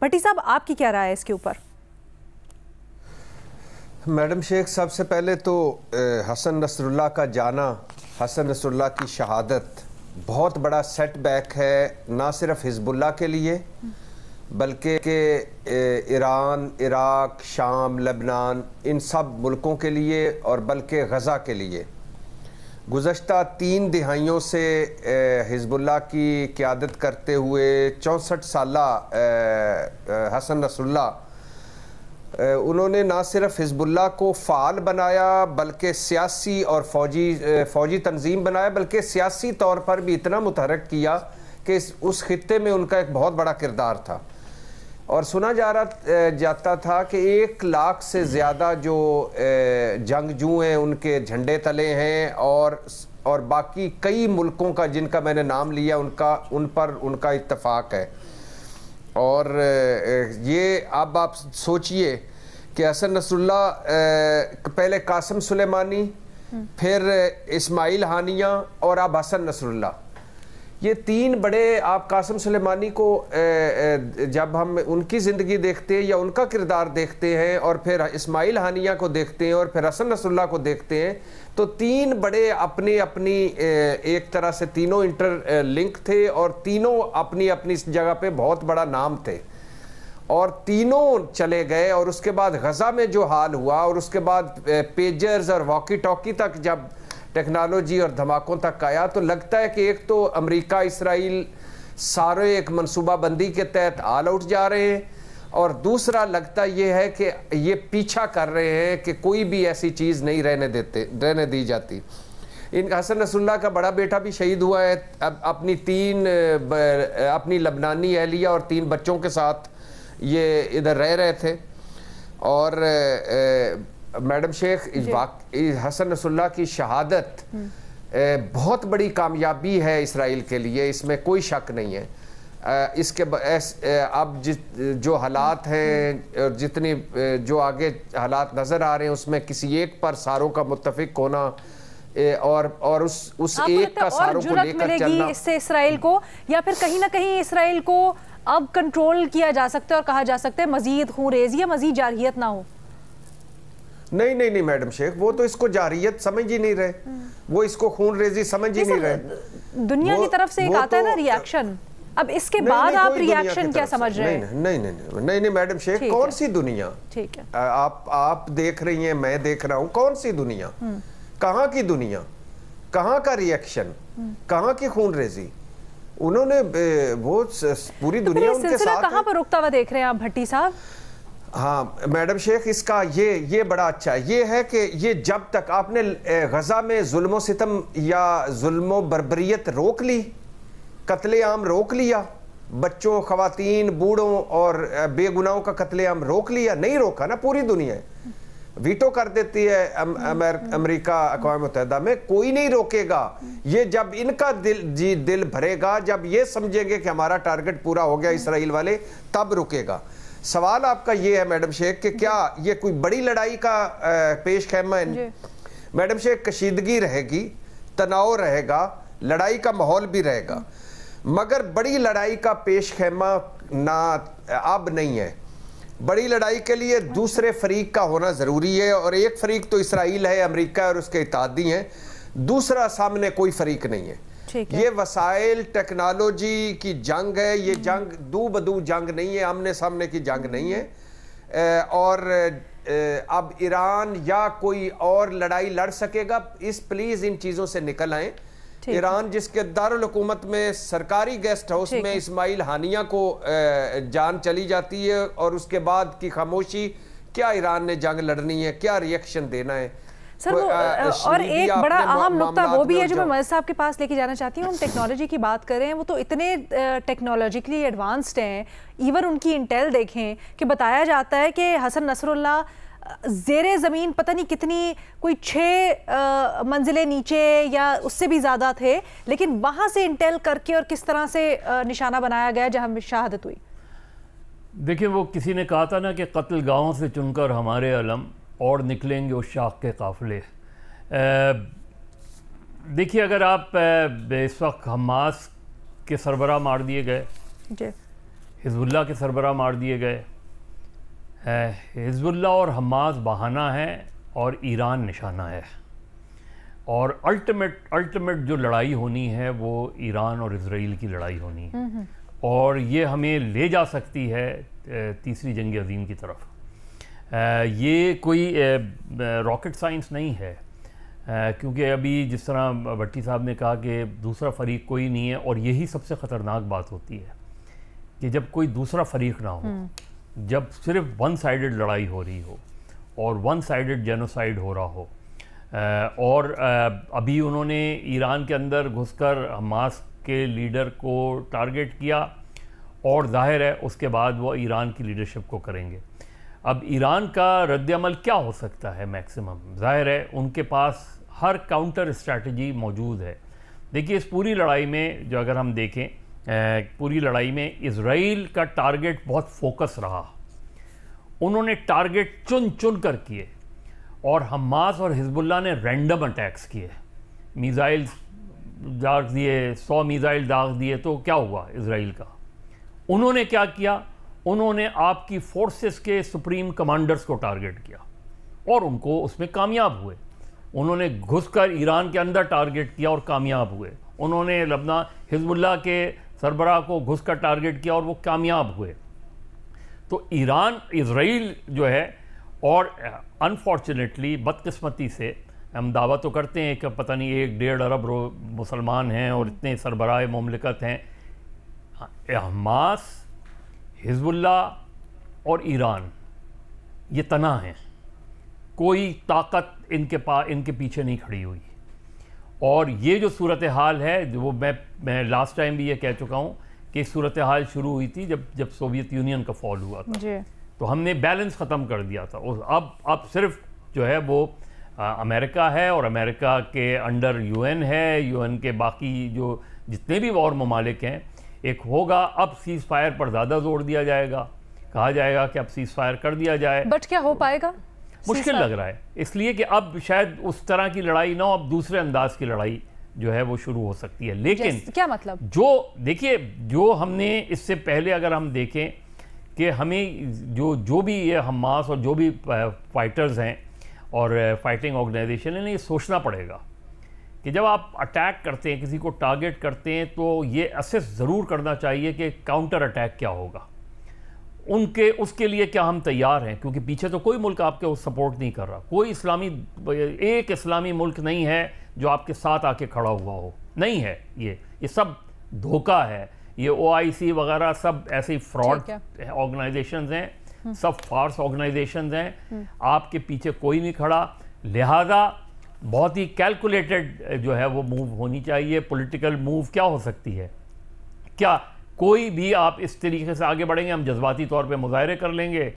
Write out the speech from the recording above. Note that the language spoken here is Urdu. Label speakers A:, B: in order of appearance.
A: بھٹی صاحب آپ کی کیا رائے ہے اس کے اوپر؟
B: میڈم شیخ، سب سے پہلے تو حسن نصر اللہ کا جانا، حسن نصر اللہ کی شہادت بہت بڑا سیٹ بیک ہے، نہ صرف حزب اللہ کے لیے بلکہ ایران، عراق، شام، لبنان، ان سب ملکوں کے لیے اور بلکہ غزہ کے لیے۔ گزشتہ 3 دہائیوں سے حزب اللہ کی قیادت کرتے ہوئے 64 سالہ حسن نصر اللہ، انہوں نے نہ صرف حزب اللہ کو فعال بنایا بلکہ سیاسی اور فوجی تنظیم بنایا، بلکہ سیاسی طور پر بھی اتنا متحرک کیا کہ اس خطے میں ان کا ایک بہت بڑا کردار تھا، اور سنا جاتا تھا کہ 1 لاکھ سے زیادہ جو جنگجو ہیں ان کے جھنڈے تلے ہیں، اور باقی کئی ملکوں کا جن کا میں نے نام لیا ان پر ان کا اتفاق ہے۔ اور یہ اب آپ سوچئے کہ حسن نصر اللہ پہلے قاسم سلیمانی، پھر اسماعیل ہانیہ اور اب حسن نصر اللہ، یہ 3 بڑے، آپ قاسم سلیمانی کو جب ہم ان کی زندگی دیکھتے ہیں یا ان کا کردار دیکھتے ہیں، اور پھر اسماعیل ہانیہ کو دیکھتے ہیں، اور پھر حسن نصر اللہ کو دیکھتے ہیں، تو 3 بڑے اپنی ایک طرح سے تینوں انٹر لنک تھے، اور تینوں اپنی جگہ پہ بہت بڑا نام تھے، اور تینوں چلے گئے۔ اور اس کے بعد غزہ میں جو حال ہوا، اور اس کے بعد پیجرز اور واکی ٹاکی تک جب ٹیکنالوجی اور دھماکوں تک آیا، تو لگتا ہے کہ ایک تو امریکہ اسرائیل سارے ایک منصوبہ بندی کے تحت آل آؤٹ جا رہے ہیں، اور دوسرا لگتا یہ ہے کہ یہ پیچھا کر رہے ہیں کہ کوئی بھی ایسی چیز نہیں رہنے دی جاتی۔ ان حسن نصر اللہ کا بڑا بیٹا بھی شہید ہوا ہے، اپنی لبنانی اہلیہ اور 3 بچوں کے ساتھ یہ ادھر رہ رہے تھے۔ اور میڈم شیخ، حسن نصر اللہ کی شہادت بہت بڑی کامیابی ہے اسرائیل کے لیے، اس میں کوئی شک نہیں ہے۔ اس کے اب جو حالات ہیں، جتنی جو آگے حالات نظر آ رہے ہیں، اس میں کسی ایک پر ساروں کا متفق ہونا اور اس ایک کا ساروں کو لے کر چلنا،
A: اس سے اسرائیل کو، یا پھر کہیں نہ کہیں اسرائیل کو اب کنٹرول کیا جا سکتا ہے اور کہا جا سکتا ہے مزید خون ریزی یا مزید جارحیت نہ ہو؟
B: نہیں میڈم شیخ، وہ تو اس کو جارحیت سمجھ ہی نہیں رہے، وہ اس کو خون ریزی سمجھ ہی نہیں رہے۔
A: دنیا کی طرف سے ایک آتا ہے نا ری ایکشن، اب اس کے بعد آپ ری ایکشن کیا سمجھ رہے ہیں؟
B: نہیں میڈم شیخ، کون سی دنیا؟ آپ دیکھ رہی ہیں، میں دیکھ رہا ہوں، کون سی دنیا؟ کہاں کی دنیا؟ کہاں کا ری ایکشن؟ کہاں کی خون ریزی؟ انہوں نے وہ پوری دنیا ان کے ساتھ ہے۔
A: کہاں پر رکتا ہوا دیکھ رہے ہیں آپ بھٹی صاحب؟
B: ہاں میڈم شیخ، اس کا یہ بڑا اچھا ہے، یہ ہے کہ یہ جب تک آپ نے غزہ میں ظلم و ستم یا ظلم و بربریت روک لی، قتل عام روک لیا، بچوں، خواتین، بوڑھوں اور بے گناہوں کا قتل عام روک لیا؟ نہیں روکا نا، پوری دنیا ویٹو کر دیتی ہے امریکہ، اقوام متحدہ میں کوئی نہیں روکے گا۔ یہ جب ان کا دل بھرے گا، جب یہ سمجھیں گے کہ ہمارا ٹارگٹ پورا ہو گیا اسرائیل والے، تب رکے گا۔ سوال آپ کا یہ ہے میڈم شیخ کہ کیا یہ کوئی بڑی لڑائی کا پیش خیمہ ہے؟ میڈم شیخ، کشیدگی رہے گی، تناؤ رہے گا، لڑائی کا ماحول بھی رہے گا، مگر بڑی لڑائی کا پیش خیمہ اب نہیں ہے۔ بڑی لڑائی کے لیے دوسرے فریق کا ہونا ضروری ہے، اور ایک فریق تو اسرائیل ہے، امریکہ اور اس کے اتحادی ہیں، دوسرا سامنے کوئی فریق نہیں ہے۔ یہ وسائل ٹیکنالوجی کی جنگ ہے، یہ جنگ دو بدو جنگ نہیں ہے، آمنے سامنے کی جنگ نہیں ہے، اور اب ایران یا کوئی اور لڑائی لڑ سکے گا؟ پلیز ان چیزوں سے نکل آئیں۔ ایران جس کے دارالحکومت میں سرکاری گیسٹ ہاؤس میں اسماعیل ہانیہ کو جان چلی جاتی ہے، اور اس کے بعد کی خاموشی، کیا ایران نے جنگ لڑنی ہے؟ کیا ری ایکشن دینا ہے؟
A: سر اور ایک بڑا اہم نقطہ وہ بھی ہے جو میں مجد صاحب کے پاس لے کے جانا چاہتی ہوں۔ ہم ٹیکنالوجی کی بات کر رہے ہیں، وہ تو اتنے ٹیکنالوجیکلی ایڈوانسڈ ہیں، ایون ان کی انٹیل دیکھیں کہ بتایا جاتا ہے کہ حسن نصر اللہ زیر زمین پتہ نہیں کتنی، کوئی 6 منزلیں نیچے یا اس سے بھی زیادہ تھے، لیکن وہاں سے انٹیل کر کے اور کس طرح سے نشانہ بنایا گیا جہاں شہادت ہوئی۔
C: دیکھیں، وہ کسی نے کہا تھا نا کہ قتل گاہوں سے چن کر ہمارے علم اور نکلیں گے اس شاخ کے قافلے۔ دیکھیے، اگر آپ اس وقت حماس کے سربراہ مار دیے گئے، حزب اللہ کے سربراہ مار دیے گئے. حزب اللہ اور حماس بہانہ ہے اور ایران نشانہ ہے, اور الٹیمیٹ جو لڑائی ہونی ہے وہ ایران اور اسرائیل کی لڑائی ہونی ہے, اور یہ ہمیں لے جا سکتی ہے تیسری جنگ عظیم کی طرف. یہ کوئی راکٹ سائنس نہیں ہے, کیونکہ ابھی جس طرح بھٹی صاحب نے کہا کہ دوسرا فریق کوئی نہیں ہے, اور یہی سب سے خطرناک بات ہوتی ہے کہ جب کوئی دوسرا فریق نہ ہو, جب صرف ون سائیڈڈ لڑائی ہو رہی ہو اور ون سائیڈڈ جینوسائیڈ ہو رہا ہو, اور ابھی انہوں نے ایران کے اندر گھس کر حماس کے لیڈر کو ٹارگٹ کیا, اور ظاہر ہے اس کے بعد وہ ایران کی لیڈرشپ کو کریں گے. اب ایران کا رد عمل کیا ہو سکتا ہے میکسیمم؟ ظاہر ہے ان کے پاس ہر کاؤنٹر اسٹریٹجی موجود ہے. دیکھیے اس پوری لڑائی میں جو اگر ہم دیکھیں, پوری لڑائی میں اسرائیل کا ٹارگٹ بہت فوکس رہا, انہوں نے ٹارگٹ چن کر کیے, اور حماس اور حزب اللہ نے رینڈم اٹیکس کیے, میزائل داغ دیے, 100 میزائل داغ دیے. تو کیا ہوا اسرائیل کا؟ انہوں نے کیا کیا؟ انہوں نے آپ کی فورسز کے سپریم کمانڈرز کو ٹارگٹ کیا, اور ان کو اس میں کامیاب ہوئے. انہوں نے گھس کر ایران کے اندر ٹارگٹ کیا اور کامیاب ہوئے. انہوں نے لبنان حزب اللہ کے سربراہ کو گھس کر ٹارگٹ کیا اور وہ کامیاب ہوئے. تو ایران اسرائیل جو ہے, اور انفارچونیٹلی بدقسمتی سے ہم دعویٰ تو کرتے ہیں کہ پتہ نہیں 1-1.5 ارب مسلمان ہیں اور اتنے سربراہ مملکت ہیں. حماس, حزب اللہ اور ایران یہ تنہا ہیں, کوئی طاقت ان کے پیچھے نہیں کھڑی ہوئی. اور یہ جو صورتحال ہے, جو میں لاسٹ ٹائم بھی یہ کہہ چکا ہوں کہ صورتحال شروع ہوئی تھی جب سوویت یونین کا فال ہوا تھا, تو ہم نے بیلنس ختم کر دیا تھا. اور اب صرف جو ہے وہ امریکہ ہے, اور امریکہ کے انڈر UN ہے, UN کے باقی جو جتنے بھی اور ممالک ہیں, ایک ہوگا. اب سیز فائر پر زیادہ زور دیا جائے گا, کہا جائے گا کہ اب سیز فائر کر دیا جائے.
A: بٹ کیا ہو پائے گا؟
C: مشکل لگ رہا ہے, اس لیے کہ اب شاید اس طرح کی لڑائی نہ ہو, اب دوسرے انداز کی لڑائی جو ہے وہ شروع ہو سکتی ہے. لیکن
A: کیا مطلب؟
C: دیکھیے جو ہم نے اس سے پہلے اگر ہم دیکھیں کہ ہمیں جو بھی یہ حماس اور جو بھی فائٹرز ہیں اور فائٹنگ آرگنائزیشن ہے, یہ سوچنا پڑے گا کہ جب آپ اٹیک کرتے ہیں, کسی کو ٹارگٹ کرتے ہیں, تو یہ اسیس ضرور کرنا چاہیے کہ کاؤنٹر اٹیک کیا ہوگا, اس کے لیے کیا ہم تیار ہیں. کیونکہ پیچھے تو کوئی ملک آپ کے سپورٹ نہیں کر رہا, کوئی ایک اسلامی ملک نہیں ہے جو آپ کے ساتھ آ کے کھڑا ہوا ہو, نہیں ہے. یہ سب دھوکہ ہے. یہ OIC وغیرہ سب ایسے فراڈ آرگنائزیشنز ہیں, سب فارس آرگنائزیشنز ہیں, آپ کے پیچھے کوئی نہیں کھڑا. لہذا بہت ہی کیلکولیٹڈ جو ہے وہ موو ہونی چاہیے. پولیٹیکل موو کیا ہو سکتی ہے؟ کیا کوئی بھی آپ اس طریقے سے آگے بڑھیں گے, ہم جذباتی طور پہ مظاہرے کر لیں گے